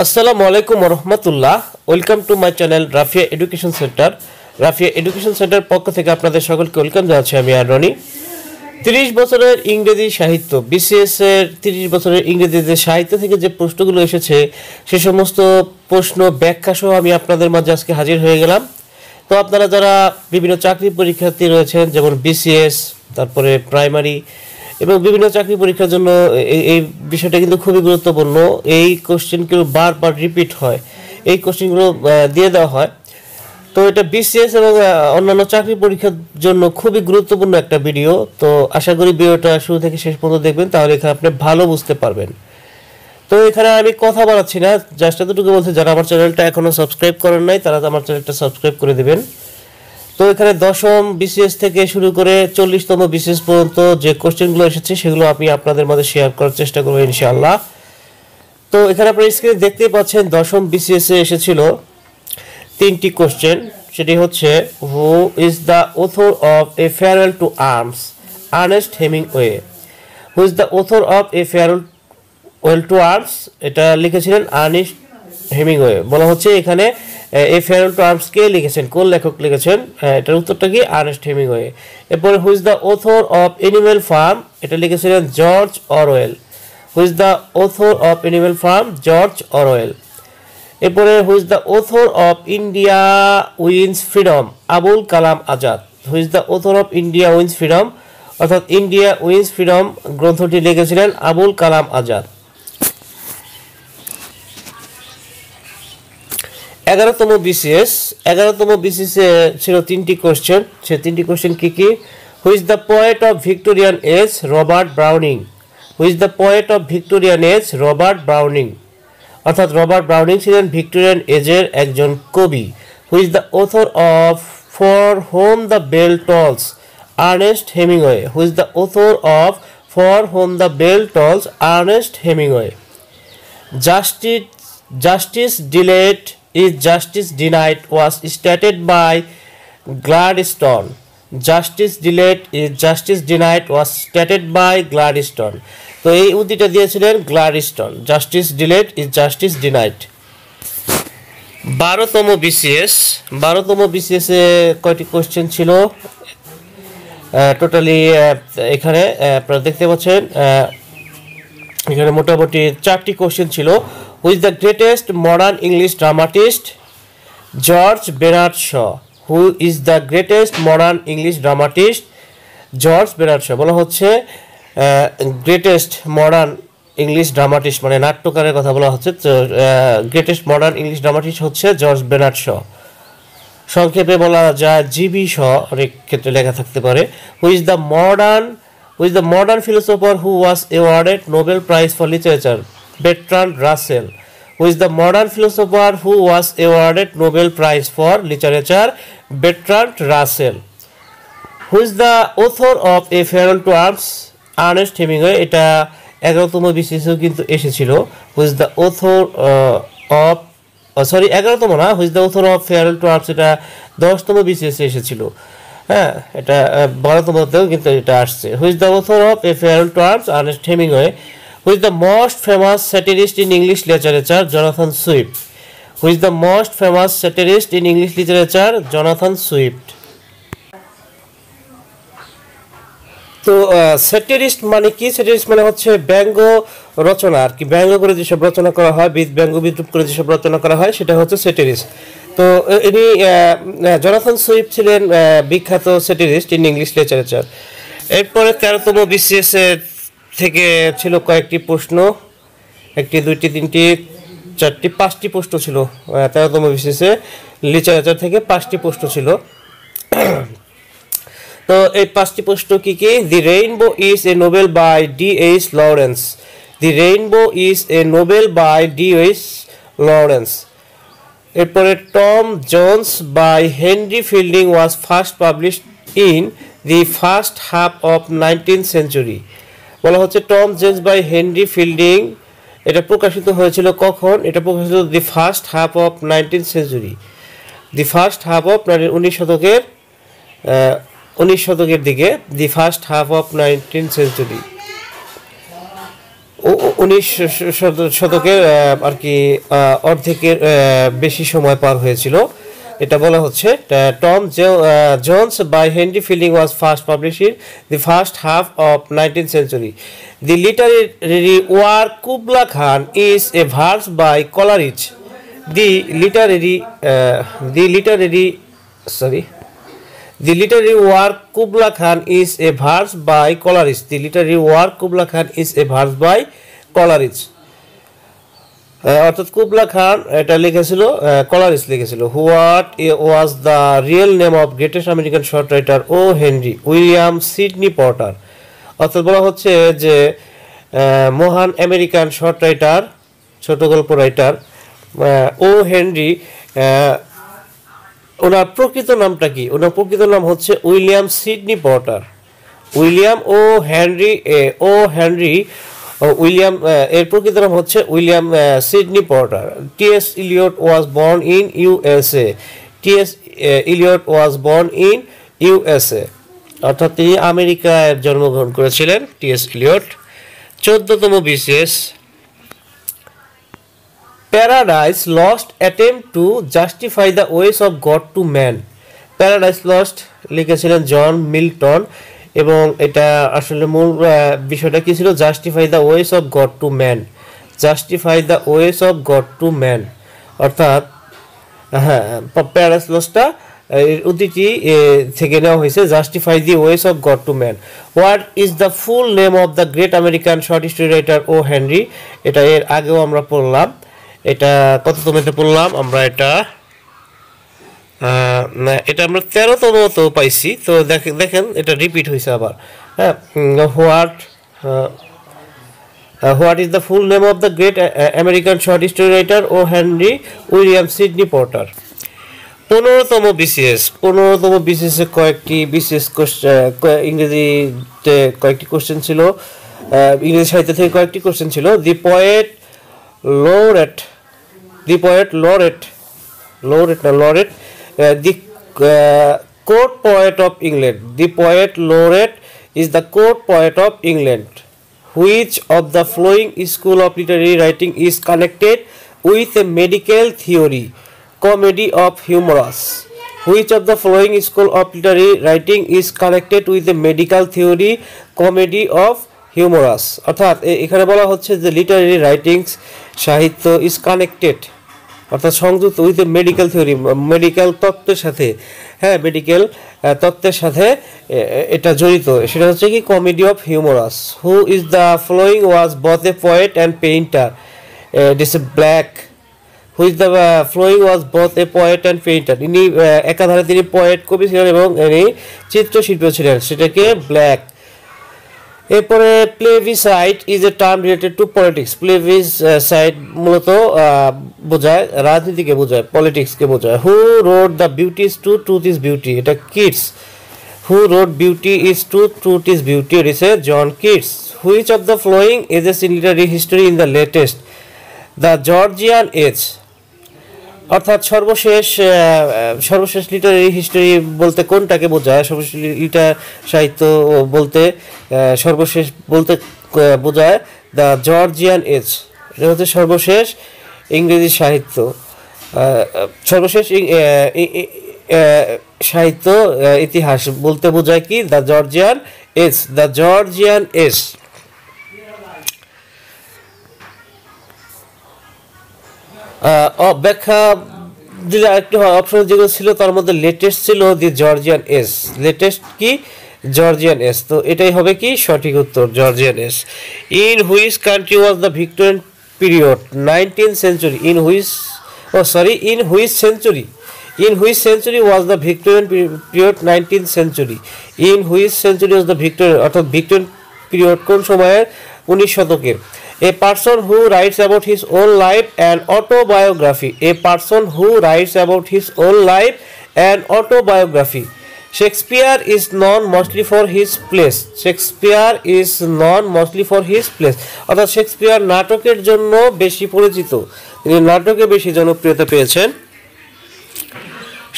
আসসালামু আলাইকুম রহমতুল্লাহ। Welcome to my channel Rafia Education Centre. Rafia Education Centre পক্ষ থেকে আপনাদের সকলকে ওয়েলকাম জানাচ্ছি। আমি আর রনি। 30 বছরের ইংরেজি সাহিত্য, বিসিএস এর 30 বছরের ইংরেজি যে সাহিত্য থেকে যে প্রশ্নগুলো এসেছে সে সমস্ত প্রশ্ন ব্যাখ্যা সহ আমি আপনাদের মাঝে আজকে হাজির হয়ে গেলাম। তো আপনারা যারা বিভিন্ন চাকরি পরীক্ষার্থী রয়েছেন, যেমন বিসিএস, তারপরে প্রাইমারি এবং বিভিন্ন চাকরি পরীক্ষার জন্য এই বিষয়টা কিন্তু খুবই গুরুত্বপূর্ণ। এই কোশ্চেনগুলো বারবার রিপিট হয়, এই কোশ্চেনগুলো দিয়ে দেওয়া হয়। তো এটা বিসিএস এবং অন্যান্য চাকরি পরীক্ষার জন্য খুবই গুরুত্বপূর্ণ একটা ভিডিও। তো আশা করি ভিডিওটা শুরু থেকে শেষ পর্যন্ত দেখবেন, তাহলে এখানে আপনি ভালো বুঝতে পারবেন। তো এখানে আমি কথা বাড়াচ্ছি না, জাস্ট এতটুকু বলতে, যারা আমার চ্যানেলটা এখনও সাবস্ক্রাইব করেন নাই তারা আমার চ্যানেলটা সাবস্ক্রাইব করে দেবেন। তো এখানে 10ম বিসিএস থেকে শুরু করে 40তম বিসিএস পর্যন্ত যে কোশ্চেনগুলো এসেছে সেগুলো আমি আপনাদের মাঝে শেয়ার করার চেষ্টা করবো ইনশাআল্লাহ। তো এখানে আপনারা স্ক্রিনে দেখতেই পাচ্ছেন 10ম বিসিএস এ এসেছিল 3টি কোশ্চেন। সেটি হচ্ছে, who is the author of A Farewell to Arms? Ernest Hemingway. Who is the author of A Farewell to Arms? এটা লিখেছিলেন আর্নেস্ট হেমিংওয়ে। বলা হচ্ছে এখানে এ ফেয়ারওয়েল টু আর্মস কে লিখেছেন, কোন লেখক লিখেছেন? এটার উত্তরটা কি? Ernest Hemingway. এরপরে who is the author of Animal Farm? এটা লিখেছিলেন George Orwell. Who is the author of Animal Farm? George Orwell. এরপরে who is the author of India wins freedom? Abul Kalam Azad. Who is the author of India wins freedom, অর্থাৎ India wins freedom গ্রন্থটি লিখেছিলেন আবুল কালাম আজাদ। 11তম BCS এ ছিল 3টি question. সে 3টি কোশ্চেন কি কি? Who is the poet of Victorian age? Robert Browning. Who is the poet of Victorian age? Robert Browning, অর্থাৎ রবার্ট ব্রাউনিং ছিলেন ভিক্টোরিয়ান এজের একজন কবি। Who is the author of for home the Bell Tolls? Ernest Hemingway. Who is the author of for home the Bell Tolls? Ernest Hemingway. Justice delayed is justice denied was stated by Gladstone. Justice delayed is justice denied was stated by Gladstone. তো এই উক্তিটা দিয়েছিলেন Gladstone. Justice delayed is justice denied. 12তম BCS এ কয়টি question ছিল? Totally এখানে আপনারা দেখতে পাচ্ছেন, এখানে মোটামুটি 4টি কোশ্চেন ছিল। Who is the greatest modern English dramatist? George Bernard Shaw. Who is the greatest modern English dramatist? George Bernard Shaw. বলা হচ্ছে গ্রেটেস্ট মডার্ন ইংলিশ ড্রামাটিস্ট, মানে নাট্যকারের কথা বলা হচ্ছে। গ্রেটেস্ট মডার্ন ইংলিশ ড্রামাটিস্ট হচ্ছে জর্জ বেনার্ড শ। সংক্ষেপে বলা যায় জিবি শ, অনেক ক্ষেত্রে লেখা থাকতে পারে। Who is the modern philosopher who was awarded Nobel prize for literature? Bertrand Russell. Who is the modern philosopher who was awarded Nobel prize for literature? Bertrand Russell. Who is the author of A Farewell to Arms? Ernest Hemingway. এটা 11তম বিসিএসেও কিন্তু এসেছিল। Who is the author of 11তম না, who is the author of Farewell to Arms এটা 10তম বিসিএসে এসেছিল। হ্যাঁ, এটা 12তমতেও কিন্তু এটা আসছে। Who is the author of A Farewell to Arms? Ernest Hemingway. Who is the most famous satirist in English literature? Jonathan Swift. Who is the most famous satirist in English literature? Jonathan Swift. তো satirist মানে কি? স্যাটিরিস্ট মানে হচ্ছে ব্যঙ্গ রচনা আর কি, ব্যঙ্গ করে যেসব রচনা করা হয়, ব্যঙ্গ বিদ্রুপ করে যেসব রচনা করা হয় সেটা হচ্ছে স্যাটিরিস্ট। তো ইনি জনাথন সুইফট ছিলেন বিখ্যাত স্যাটিরিস্ট ইন ইংলিশ লিটারেচার। এরপরে 13তম বিসিএস থেকে ছিল কয়েকটি প্রশ্ন, 1টি 2টি 3টি 4টি 5টি প্রশ্ন ছিল। 13তম বিসিএসে লিটারেচার থেকে 5টি প্রশ্ন ছিল। তো এই 5টি প্রশ্ন কি কি? The Rainbow is a novel by D.H. Lawrence. The Rainbow is a novel by D.H. Lawrence. এরপরে Tom Jones by Henry Fielding was first published in the first half of 19th century। বলা হচ্ছে Tom Jones by Henry Fielding, এটা প্রকাশিত হয়েছিল কখন? এটা প্রকাশিত the first half of 19th century, the first half of 19 শতকের দিকে, the first half of 19th century। 19 শতকের আর কি অর্ধেকের বেশি সময় পার হয়েছিল। এটা বলা হচ্ছে Tom Jones by Henry Fielding was first published in the first half of 19th century. The literary work Kubla Khan is a verse by Coleridge. The literary work Kubla Khan is a verse by Coleridge. The literary work Kubla Khan is a verse by Coleridge. অর্থাৎ Kubla Khan এটা লিখেছিল, Coleridge লিখেছিল। What was the real name of greatest American short writer O Henry William Sydney Porter. অর্থাৎ বলা হচ্ছে যে মহান American short writer, ছোট গল্প রাইটার ও হেনরি, ওনার প্রকৃত নামটা কি? ওনার প্রকৃত নাম হচ্ছে William Sydney Porter. William William এর প্রকৃত নাম হচ্ছে William Sydney Porter. T S. Eliot was born in USA. T S. Eliot was born in USA, অর্থাৎ তিনি আমেরিকায় জন্মগ্রহণ করেছিলেন টি.এস. ইলিয়ট। 14তম বিশেষ Paradise Lost attempt to justify the ways of God to man. Paradise Lost লিখেছিলেন জন মিল্টন, এবং এটা আসলে মূল বিষয়টা কি ছিল? Justify the ways of God to man. Justify the ways of God to man, অর্থাৎ হ্যাঁ, প্যারাডাইস লস্টটা উক্তিটি থেকে নেওয়া হয়েছে, justify the ways of God to man. What is the full name of the great American short story writer O Henry? এটা এর আগেও আমরা পড়লাম। এটা কততমতে পড়লাম আমরা? এটা আমরা 13তম তো পাইছি। তো দেখেন এটা রিপিট হয়েছে আবার। হ্যাঁ, what is the full name of the great American short story writer O Henry William Sydney Porter. 15তম বিসিএস কয়েকটি বিসিএস ইংরেজিতে কয়েকটি কোশ্চেন ছিল, ইংরেজি সাহিত্য থেকে কয়েকটি কোশ্চেন ছিল। দি poet laureate the court poet of England. The poet laureate is the court poet of England. Which of the following school of literary writing is connected with a medical theory? Comedy of humorous. Which of the following school of literary writing is connected with a medical theory? Comedy of humorous. অর্থাৎ এখানে বলা হচ্ছে যে Literary writings সাহিত্য is connected, অর্থাৎ সংযুক্ত with medical theory, medical তত্ত্বের সাথে। হ্যাঁ, মেডিকেল তত্ত্বের সাথে এটা জড়িত। সেটা হচ্ছে কি? Comedy of humorous. Who is the following was both a poet and painter? This a black. Who is the following was both a poet and painter? ইনি একাধারে তিনি পোয়েট, কবি ছিলেন এবং ইনি চিত্রশিল্পী ছিলেন, সেটাকে ব্ল্যাক। এরপরে plebiscite is a term related to politics. Plebiscite মূলত বোঝায় রাজনীতিকে বোঝায়, পলিটিক্সকে বোঝায়। Who wrote the beauty is truth, truth is beauty? এটা Keats. Who wrote beauty is truth, truth is beauty? It is John Keats. Which of the following ages in literary history in the latest? The Georgian age, অর্থাৎ সর্বশেষ literary history বলতে কোনটাকে বোঝায়? সর্বশেষ litre সাহিত্য বলতে সর্বশেষ বলতে বোঝায় দ্য জর্জিয়ান এজ। এটা হচ্ছে সর্বশেষ ইংরেজি সাহিত্য, সর্বশেষ সাহিত্য ইতিহাস বলতে বোঝায় কি? The Georgian age. The Georgian age. ব্যাখ্যা দিলে আরেকটি অপশন যেগুলো ছিল তার মধ্যে লেটেস্ট ছিল দি জর্জিয়ান এজ। লেটেস্ট কি? Georgian age. তো এটাই হবে কি সঠিক উত্তর, Georgian age. In which country was the Victorian period 19th century? In which century was the Victorian period 19th century? In which century was the Victorian, অর্থাৎ Victorian period কোন সময়ের? 19 শতকের। A person who writes about his own life and autobiography. A person who writes about his own life and autobiography. Shakespeare is known mostly for his plays. Shakespeare is known mostly for his plays. অর্থাৎ Shakespeare নাটকের জন্য বেশি পরিচিত, তিনি নাটকে বেশি জনপ্রিয়তা পেয়েছেন।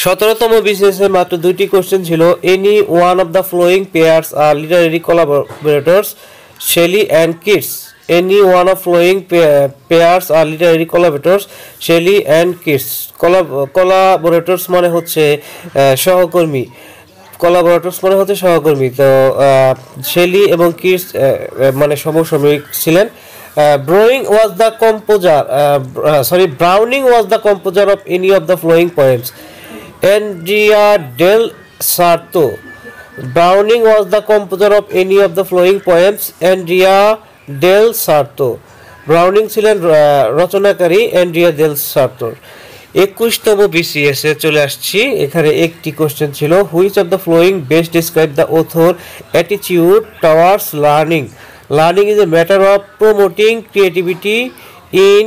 17তম বিসিএসে মাত্র 2টি কোশ্চেন ছিল। Any one of the following pairs are literary collaborators? Shelley and Keats. any one of following pairs are literary collaborators Shelley and Keats collaborators মানে হচ্ছে সহকর্মী collaborators মানে হচ্ছে সহকর্মী তো শেলি এবং কিটস মানে সমসাময়িক ছিলেন Browning was the composer of any of the following poems Andrea del Sarto Browning was the composer of any of the following poems Andrea del Sarto Browning ছিলেন রচনাকারী Andrea del Sarto 21তম বিসিএস এ চলে আসছি এখানে একটি question ছিল which of the following best describe the author attitude towards learning Learning is a matter of promoting creativity in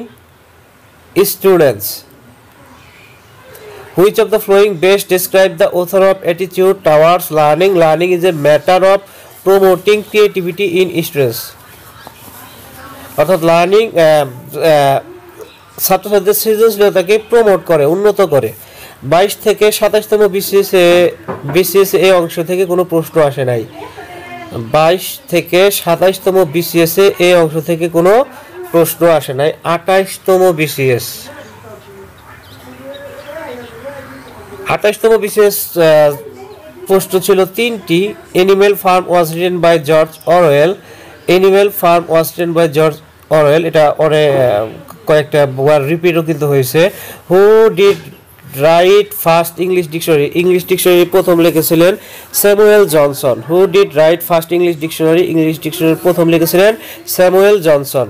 students. Which of the following best describe the author of attitude towards learning? Learning is a matter of promoting creativity in students. অর্থাৎ learning ছাত্রছাত্রীদের সৃজনশীলতাকে promote করে উন্নত করে 22 থেকে 27তম BCS এই অংশ থেকে কোনো প্রশ্ন আসে নাই 22 থেকে 27তম বিসিএস এ এই অংশ থেকে কোনো প্রশ্ন আসে নাই 28তম বিসিএস 28তম বিসিএস প্রশ্ন ছিল তিনটি animal farm was written by George Orwell এটা কয়েকটা বার রিপিটও কিন্তু হয়েছে who did write first English dictionary প্রথম লিখেছিলেন স্যামুয়েল জনসন প্রথম লিখেছিলেন Samuel Johnson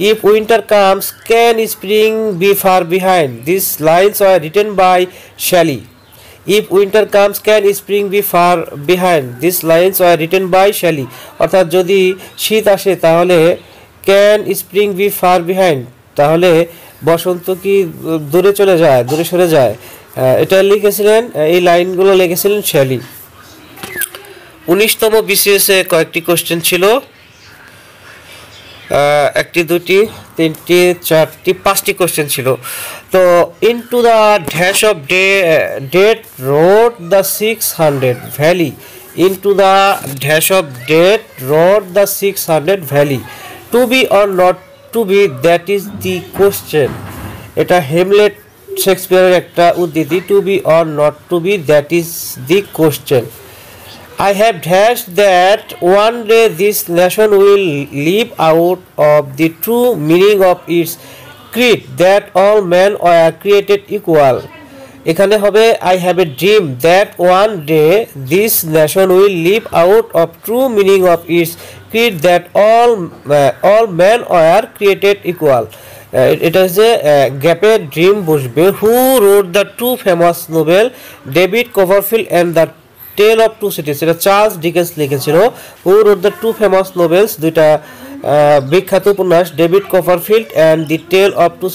If winter comes, can spring be far behind? These lines were written by Shelley. If winter comes, can spring be far behind? These lines were written by Shelley. অর্থাৎ যদি শীত আসে তাহলে can spring be far behind? তাহলে বসন্ত কি দূরে সরে যায় এটা লিখেছিলেন এই লাইনগুলো লিখেছিলেন শেলি 19তম বিসিএস এ কয়েকটি কোশ্চেন ছিল একটি দুটি তিনটি চারটি পাঁচটি কোশ্চেন ছিল তো into the dash of death rode the 600 valley into the dash of death rode the 600 valley to be or not to be that is the question এটা হেমলেট শেক্সপিয়ারের একটা উদ্ধৃতি to be or not to be that is the question I have dashed that one day this nation will live out of the true meaning of its creed that all men are created equal. এখানে হবে I have a dream that one day this nation will live out of true meaning of its creed that all men are created equal. It is a গ্যাপে dream বসবে who wrote the two famous novel David Copperfield and the Tale of Two Cities এটা Charles Dickens লিখেছিল who wrote the two famous novels দুইটা বিখ্যাত উপন্যাস David Copperfield and the Tale of Two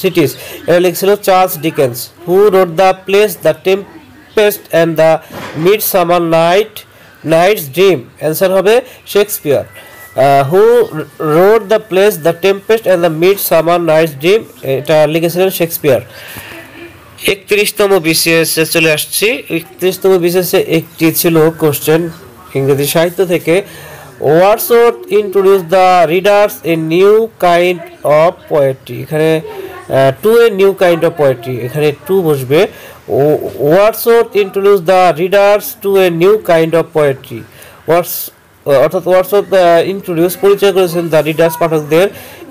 Cities এটা লিখেছিল Charles Dickens who wrote the plays The Tempest and the Midsummer Night's Dream answer হবে Shakespeare who wrote the plays The Tempest and the Midsummer Night's Dream এটা লিখেছিলেন Shakespeare 31তম BCS এ চলে আসছি 31তম BCS এ একটি ছিল question ইংরেজি সাহিত্য থেকে Wordsworth introduced the readers a new kind of poetry এখানে to a new kind of poetry এখানে to বসবে Wordsworth introduced the readers to a new kind of poetry অর্থাৎ Wordsworth introduce পরিচয় করেছেন the readers পাঠকদের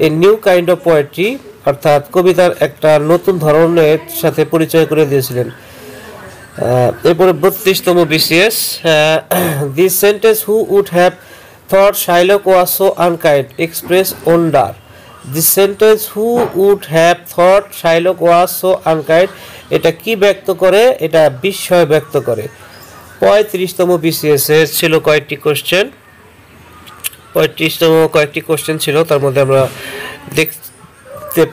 a new kind of poetry অর্থাৎ কবিতার একটা নতুন ধরনের সাথে পরিচয় করে দিয়েছিলেন এরপরে 32তম BCS This sentence who would have thought Shylock was so unkind express wonder This sentence who would have thought Shylock was so unkind এটা কি ব্যক্ত করে এটা বিস্ময় ব্যক্ত করে 35তম বিসিএস এর ছিল কয়েকটি কোশ্চেন 35তম কয়েকটি কোশ্চেন ছিল তার মধ্যে আমরা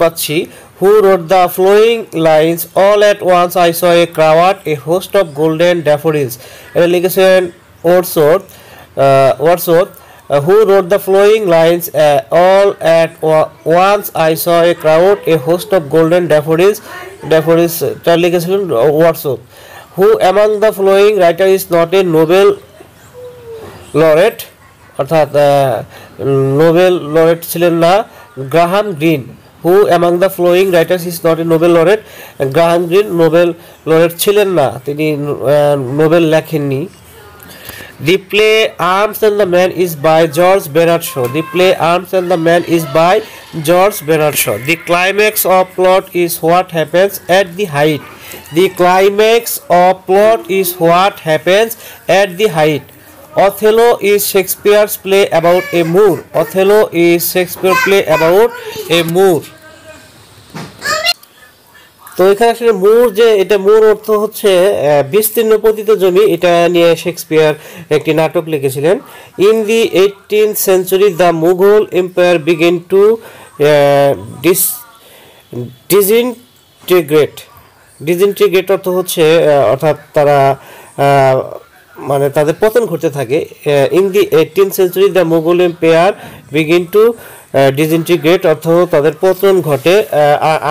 পাচ্ছি who wrote the flowing lines all at once I saw a crowd a host of golden daffodils এটা লিখেছেন Wordsworth who wrote the flowing lines all at once I saw a crowd a host of golden daffodils এটা লিখেছিলেন Wordsworth who among the following writer is not a Nobel laureate অর্থাৎ Nobel laureate ছিলেন না। Graham Greene, who among the flowing writers is not a Nobel laureate? Graham Greene Nobel laureate ছিলেন না, তিনি Nobel লেখেননি। The play Arms and the Man is by George Bernard Shaw. The play Arms and the Man is by George Bernard Shaw. The climax of plot is what happens at the height. The climax of plot is what happens at the height. Othello is Shakespeare's play about a Moor. Othello is Shakespeare's play about a Moor. তো এখানে আসলে মুর, যে এটা মুর অর্থ হচ্ছে বিস্তীর্ণ পতিত জমি, এটা নিয়ে শেক্সপিয়ার একটি নাটক লিখেছিলেন। In the 18th century the Mughal empire began to disintegrate অর্থ হচ্ছে অর্থাৎ তারা মানে তাদের পতন ঘটতে থাকে। In the 18th century the Mughal empire began to disintegrate অর্থ তাদের পতন ঘটে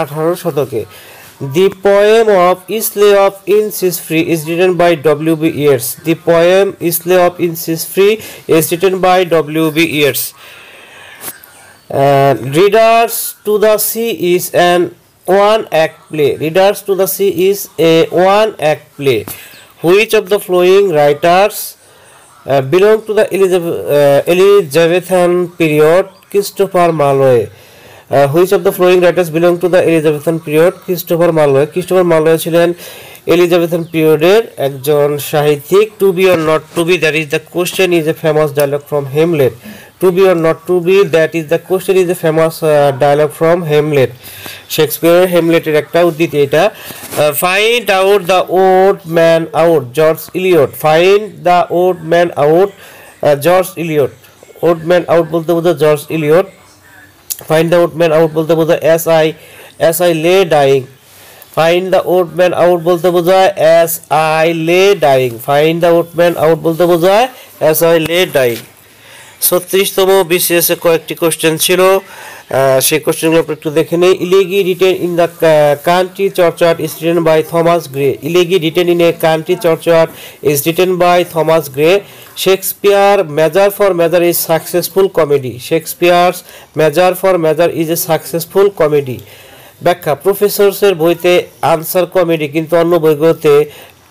18 শতকে। The poem of Islay of Innisfree is written by W.B. Yeats. The poem Islay of Innisfree is written by W.B. Yeats. Readers to the Sea is an one-act play. Readers to the Sea is a one-act play. Which of the following writers belong to the Elizabethan period? Christopher Marlowe. Which of the following writers belong to the Elizabethan period? Christopher Marlowe. Christopher Marlowe ছিলেন Elizabethan পিরিয়ডের একজন সাহিত্যিক। To be or not to be, that is the question, is a famous dialogue from Hamlet. To be or not to be, that is the question, is a famous dialogue from Hamlet. শেক্সপিয়ারের হেমলেটের একটা উদ্ধৃতি এটা। Find out the old man out, George Eliot. Find the old man out, George Eliot. Old man out বলতে বোঝায় George Eliot. Find the old man out বলতে বোঝায় as I lay dying. Find the old man out বলতে বোঝায় as I lay dying. Find the old man out বলতে বোঝায় as I lay dying. 36তম BCS এ কয়েকটি question ছিল, সেই কোশ্চেনগুলো একটু দেখে নেই। Elegy written in the country churchyard is written by Thomas Gray. Elegy written in a country churchyard is written by Thomas Gray. Shakespeare Measure for Measure is successful comedy. Shakespeare's Measure for Measure is a successful comedy. ব্যাখ্যা, প্রফেসরসের বইতে answer comedy, কিন্তু অন্য বইগুলোতে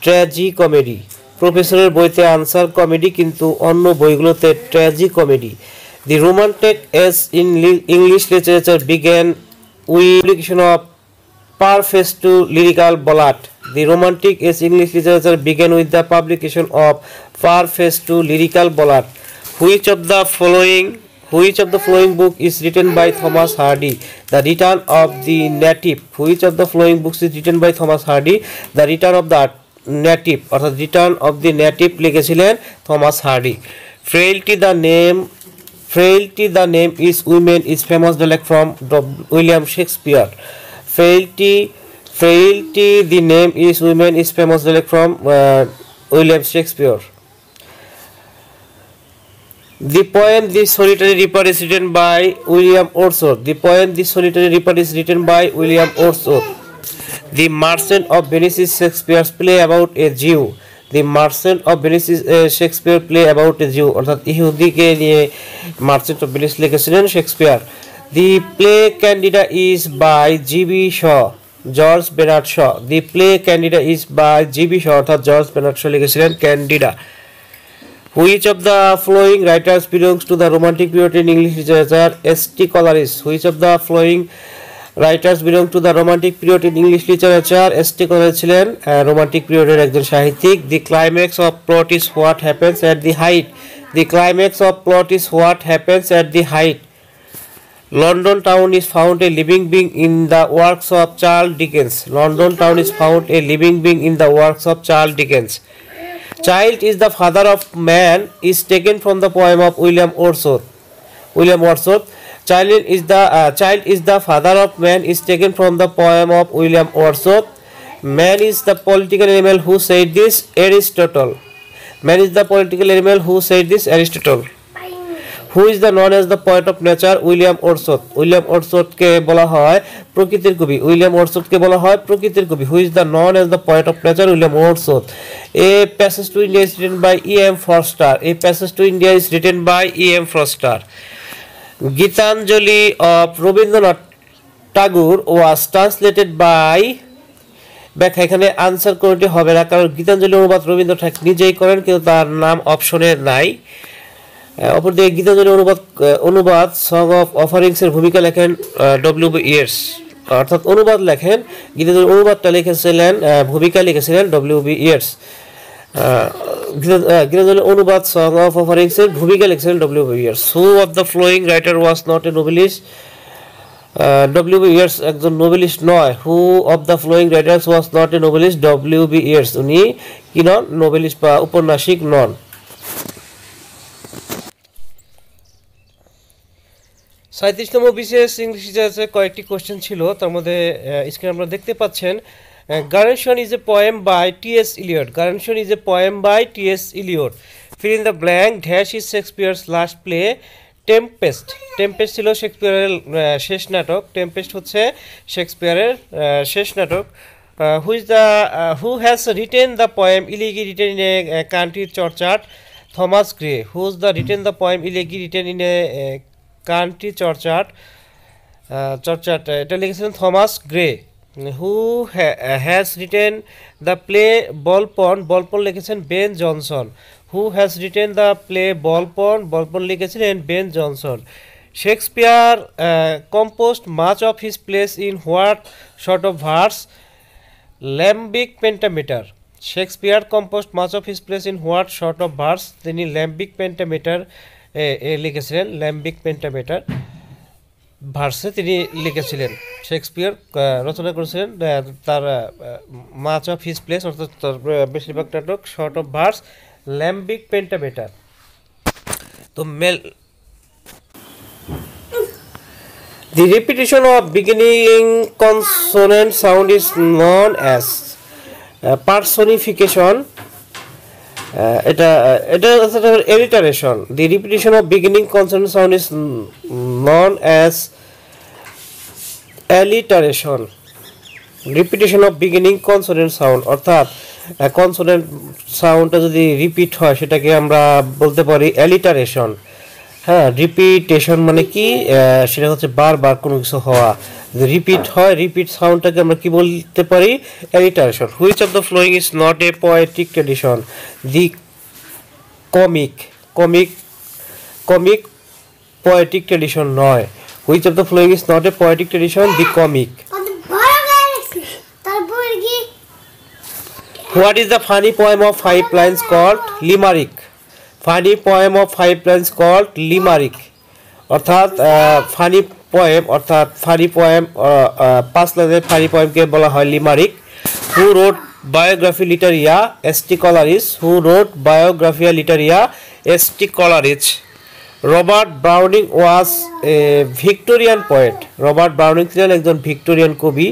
tragi comedy. প্রফেসরের বইতে answer comedy, কিন্তু অন্য বইগুলোতে tragicomedy. The Romantic age in English literature began with publication of preface to Lyrical Ballad. The Romantic age in English literature began with the publication of preface to Lyrical Ballad. Which of the following book is written by Thomas Hardy? The Return of the Native. Which of the following books is written by Thomas Hardy? The Return of the Native অর্থাৎ Return of the Native লিখেছিলেন Thomas Hardy. Frailty the name is women is famous dialogue from William Shakespeare. Frailty the name is women is famous dialogue from William Shakespeare. The poem The Solitary Reaper is written by William Wordsworth. The poem The Solitary Reaper is written by William Wordsworth. The Merchant of Venice is Shakespeare's play about a Jew. The Merchant of Venice is Shakespeare play about a Jew অর্থাৎ ইহুদিকে নিয়ে merchant of Venice লিখেছিলেন Shakespeare. The play Candida is by G.B. Shaw, George Bernard Shaw. The play Candida is by G.B. Shaw অর্থাৎ George Bernard শ লিখেছিলেন candida. Which of the following writers belongs to the Romantic period in English literature? S.T. Coleridge. Which of the following writers belong to the Romantic period in English literature? S.T. Coleridge ছিলেন romantic পিরিয়ডের একজন সাহিত্যিক। The climax of plot is what happens at the height. The climax of plot is what happens at the height. London town is found a living being in the works of Charles Dickens. London town is found a living being in the works of Charles Dickens. Child is the father of man is taken from the poem of William Wordsworth. Child is the father of man is taken from the poem of William Wordsworth. Man is the political animal who said this? Aristotle. Man is the political animal who said this? Aristotle. Who is the known as the poet of nature? William Wordsworth. William Wordsworth কে বলা হয় প্রকৃতির কবি। William Wordsworth কে বলা হয় প্রকৃতির কবি। Who is the known as the poet of nature? William Wordsworth. A Passage to India is written by E.M. Forster. A Passage to India is written by E.M. Forster. Gitanjali of Rabindranath Thakur was translated by, ব্যাখ্যা এখানে answer কোনটি হবে না, কারণ গীতাঞ্জলি অনুবাদ রবীন্দ্রনাথ ঠাকুর নিজেই করেন, কিন্তু তার নাম অপশনে নাই। অপরদিকে গীতাঞ্জলি অনুবাদ সং অফ অফারিংসের ভূমিকা লেখেন ডব্লিউ.বি. ইয়েটস, অর্থাৎ অনুবাদ লেখেন, গীতাঞ্জলি অনুবাদটা লিখেছিলেন, ভূমিকা লিখেছিলেন ডব্লিউ.বি. ইয়েটস। গীতাঞ্জলি অনুবাদ সং অফ অফারিংসের ভূমিকা লিখেছিলেন W B. Yeats. Who of the following writer was not a Nobelist? W B. Yeats একজন নোবেলিস্ট নয়। Who of the flowing writers was not a Nobelist? W B. Yeats উনি কি নন? নোবেলিস্ট বা উপন্যাসিক নন। 37তম বিশেষ ইংলিশ ইতিহাসে কয়েকটি কোশ্চেন ছিল, তার মধ্যে স্ক্রিনে আপনারা দেখতে পাচ্ছেন Gerontion is a poem by T S. Eliot. Gerontion is a poem by T S. Eliot. Fill in the blank, dash is Shakespeare's last play? Tempest. Tempest ছিল শেক্সপিয়ারের শেষ নাটক। টেম্পেস্ট হচ্ছে শেক্সপিয়ারের শেষ নাটক। Who has written the poem elegy written in a country churchyard? Thomas Gray. Who's the written the poem elegy written in a country churchyard? এটা লিখেছিলেন Thomas Gray. Who has written the play Volpone? Volpone লিখেছেন Ben Jonson. Who has written the play Volpone? Volpone লিখেছিলেন Ben Jonson. Shakespeare composed much of his plays in what sort of verse? Iambic pentameter. Shakespeare composed much of his plays in what sort of verse? তিনি iambic pentameter লিখেছিলেন। ল্যাম্বিক pentameter ভার্সে তিনি লিখেছিলেন। Shakespeare রচনা করেছিলেন তার much of his place, অর্থাৎ তার বেশিরভাগ নাটক short of verse, iambic pentameter. তো The repetition of beginning consonant sound is known as personification. এটা alliteration. The repetition of beginning consonant sound is known as alliteration. Repetition of beginning consonant sound, অর্থাৎ consonant সাউন্ডটা যদি repeat হয় সেটাকে আমরা বলতে পারি alliteration। হ্যাঁ, রিপিটেশন মানে কি? সেটা হচ্ছে বারবার কোনো কিছু হওয়া। যদি রিপিট হয়, রিপিট সাউন্ডটাকে আমরা কি বলতে পারি? alliteration. Which of the following is not a poetic tradition? The comic poetic tradition নয়। Which of the following is not a poetic tradition? The comic. What is the funny poem of 5 lines called? Limerick. Funny poem of 5 lines called limerick. অর্থাৎ funny poem, অর্থাৎ funny poem 5 লাইনের funny পোয়েমকে বলা হয় limerick. Who wrote Biographia Literaria? S T. Coleridge. Who wrote Biographia Literaria? S T. Coleridge. Robert Browning was a Victorian poet. Robert Browning ছিলেন একজন Victorian কবি।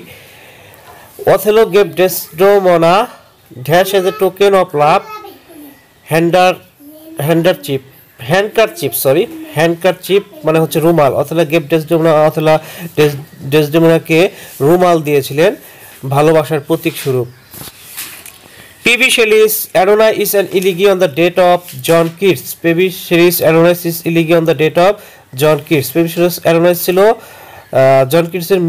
Othello gave Desdemona dash as a token of love? Handkerchief মানে হচ্ছে রুমাল। Othello gave ডেসডেমোনাকে রুমাল দিয়েছিলেন ভালোবাসার প্রতীক স্বরূপ। P B Shelley's Adonais is an elegy on the death of John Keats? P B Shelley's Adonais is elegy on the death of John Keats. P B Shelley's Adonais ছিল John কিটসের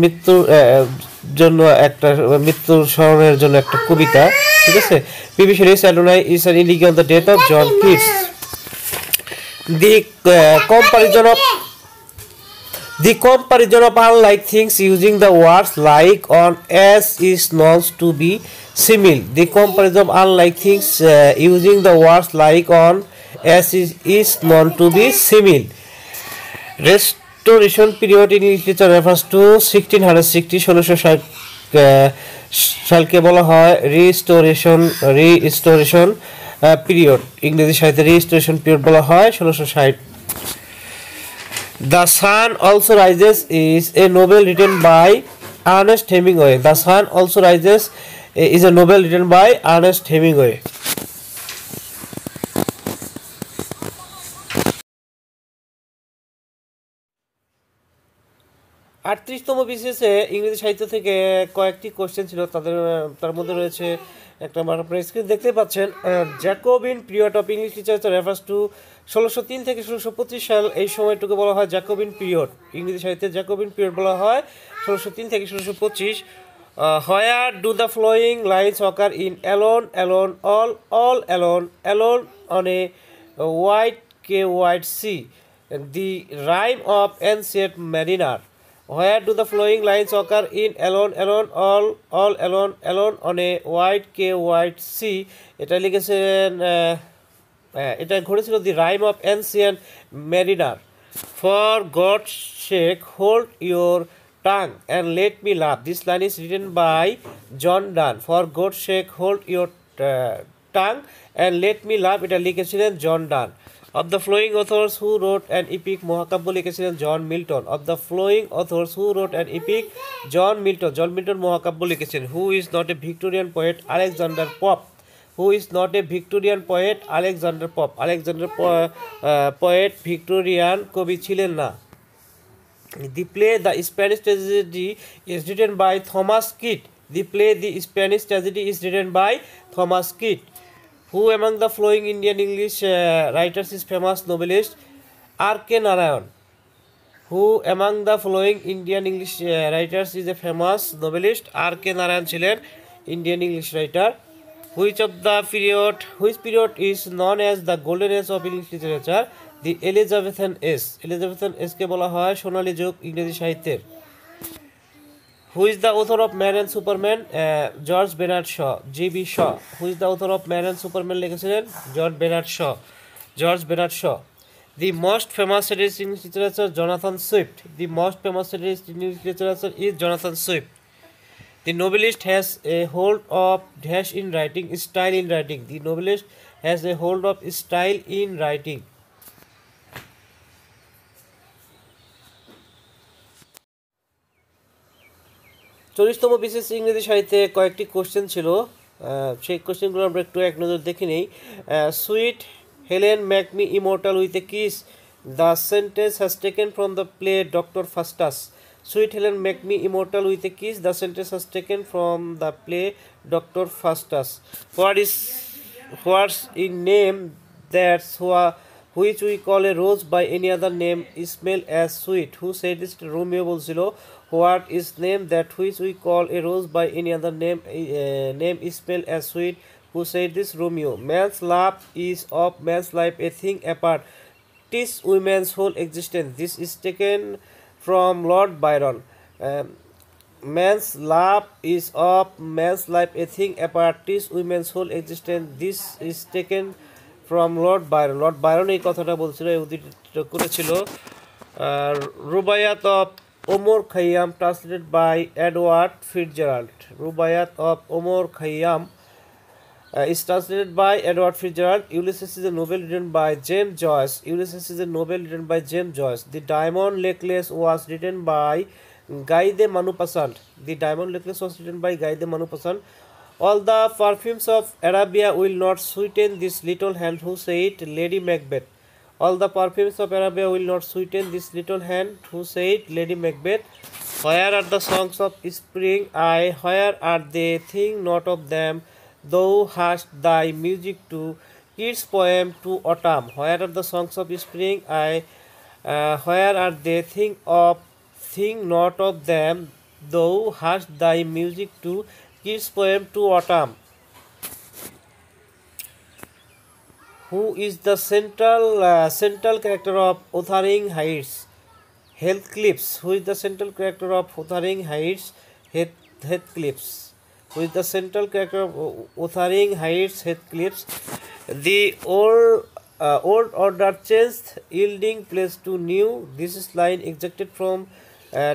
মৃত্যুর স্মরণের জন্য একটা কবিতা, ঠিক আছে? P B Shelley's Adonais is an elegy on the death of John Keats. The comparison of unlike things using the words like on as is known to be simile. The comparison of unlike things using the words like on as is known to be simile. Restoration period in literature refers to 1660 1660 সালকে বলা হয় restoration period. ইংরেজি সাহিত্যে restoration period বলা হয় 1660। The Sun Also Rises is a novel written by Ernest Hemingway. The Sun Also Rises is a novel written by Ernest Hemingway. 38তম বিসিএসে ইংরেজি সাহিত্য থেকে কয়েকটি কোশ্চেন ছিল, তার মধ্যে রয়েছে একটা আপনারা স্ক্রিন দেখতে পাচ্ছেন। Jacobin period of English literature refers to 1603 থেকে 1625 সাল। এই সময়টুকু বলা হয় জ্যাকোবিন পিরিয়ড। ইংরেজি সাহিত্যে জ্যাকোবিন পিরিয়ড বলা হয় 1603 থেকে 1625। Where do the flowing lines occur in alone alone all alone alone on a wide sea, the rhyme of ancient mariner. Where do the flowing lines occur in alone alone all alone on a wide sea? এটা লিখেছেন এটা ঘটেছিল the rime of ancient mariner. For God's sake hold your tongue and let me love. This line is written by John Donne. For God's sake hold your tongue and let me love এটা লিখেছিলেন জন ডান। Of the flowing authors who wrote an epic, মহাকাব্য লিখেছিলেন John Milton. Of the flowing authors who wrote an epic, John Milton মহাকাব্য লিখেছেন। Who is not a Victorian poet? Alexander Pope. Who is not a Victorian poet? Alexander Pope. Alexander poet Victorian কবি ছিলেন না। The play The Spanish Tragedy is written by Thomas Kidd. The play The Spanish Tragedy is written by Thomas Kidd. Who among the flowing Indian English writers is famous novelist? R.K. Narayan. Who among the flowing Indian English writers is a famous novelist? R.K. Narayan ছিলেন Indian English writer. Which period is known as the golden age of English literature? The Elizabethan age. Elizabethan age কে বলা হয় সোনালী যুগ ইংরেজি সাহিত্যের। Who is the author of Man and Superman? George Bernard Shaw. G.B. Shaw. Who is the author of Man and Superman? লিখেছিলেন George Bernard Shaw. The most famous satirist in literature, Jonathan Swift. The most famous satirist in literature is Jonathan Swift. The novelist has a hold of dash in writing, style in writing. The novelist has a hold of style in writing. চল্লিশতম বিশেষ ইংরেজি সাহিত্যে কয়েকটি question ছিল, সেই কোশ্চেনগুলো আমরা একটু এক নজর দেখে নিই। Sweet Helen make me immortal with a kiss. The sentence has taken from the play doctor Faustus. Sweet Helen make me immortal with a kiss. The sentence has taken from the play doctor Faustus. What's in name that's which we call a rose by any other name smell as sweet? Who said this? Romeo বলছিল what is name that which we call a rose by any other name smell as sweet? Who said this? Romeo. Man's love is of man's life a thing apart, 'tis women's whole existence. This is taken from Lord Byron. Man's love is of man's life a thing apart, 'tis women's whole existence. This is taken from Lord Byron. Lord Byron এই কথাটা বলছিল, এই উদ্ধৃত করেছিল। Rubaiyat of Omar Khayyam translated by Edward Fitzgerald. Rubaiyat of Omar Khayyam is translated by Edward Fitzgerald. Ulysses is a novel written by James Joyce. Ulysses is a novel written by James Joyce. The Diamond Necklace was written by Guy de Maupassant. The Diamond Necklace was written by Guy de Maupassant. All the perfumes of Arabia will not sweeten this little hand. Who said? Lady Macbeth. All the perfumes of Arabia will not sweeten this little hand. Who said? Lady Macbeth. Where are the songs of spring? Where are they? Think not of them. Thou hast thy music to Keats' poem to autumn. Where are the songs of spring? Where are they? Think not of them. Thou hast thy music to Keats' poem to autumn. Who is the central character of Wuthering Heights? Heathcliff. Who is the central character of Wuthering Heights? Heathcliff. Who is the central character of Wuthering Heights? Heathcliff. The old order changed, yielding place to new. This is line extracted from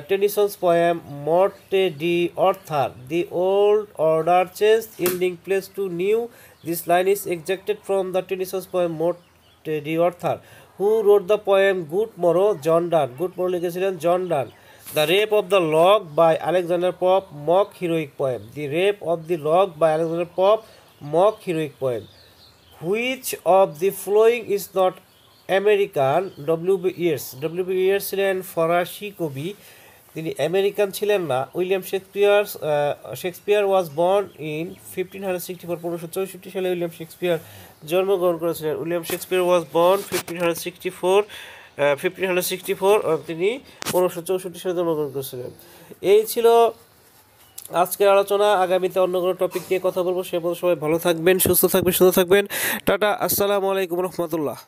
Tennyson's poem Morte d'Arthur. The old order changed, yielding place to new. This line is extracted from the Tennyson's poem Morte d'Arthur. Who wrote the poem Good Morrow? John Donne. Good Morrow লিখেছিলেন জন ডান। The Rape of the Lock by Alexander Pope, mock heroic poem. The Rape of the Lock by Alexander Pope, mock heroic poem. Which of the following is not American? W.B. Yeats. W.B. Yeats ছিলেন ফরাসি কবি। তিনি American ছিলেন না। William Shakespeare was born in 1564, 1564 সালে William Shakespeare জন্মগ্রহণ করেছিলেন। William Shakespeare was born 1564, তিনি 1564 সালে জন্মগ্রহণ করেছিলেন। এই ছিল আজকের আলোচনা। আগামীতে অন্য কোনো টপিক নিয়ে কথা বলবো। সে পর্যন্ত সবাই ভালো থাকবেন, সুস্থ থাকবেন। টাটা, আসসালামু আলাইকুম রহমতুল্লাহ।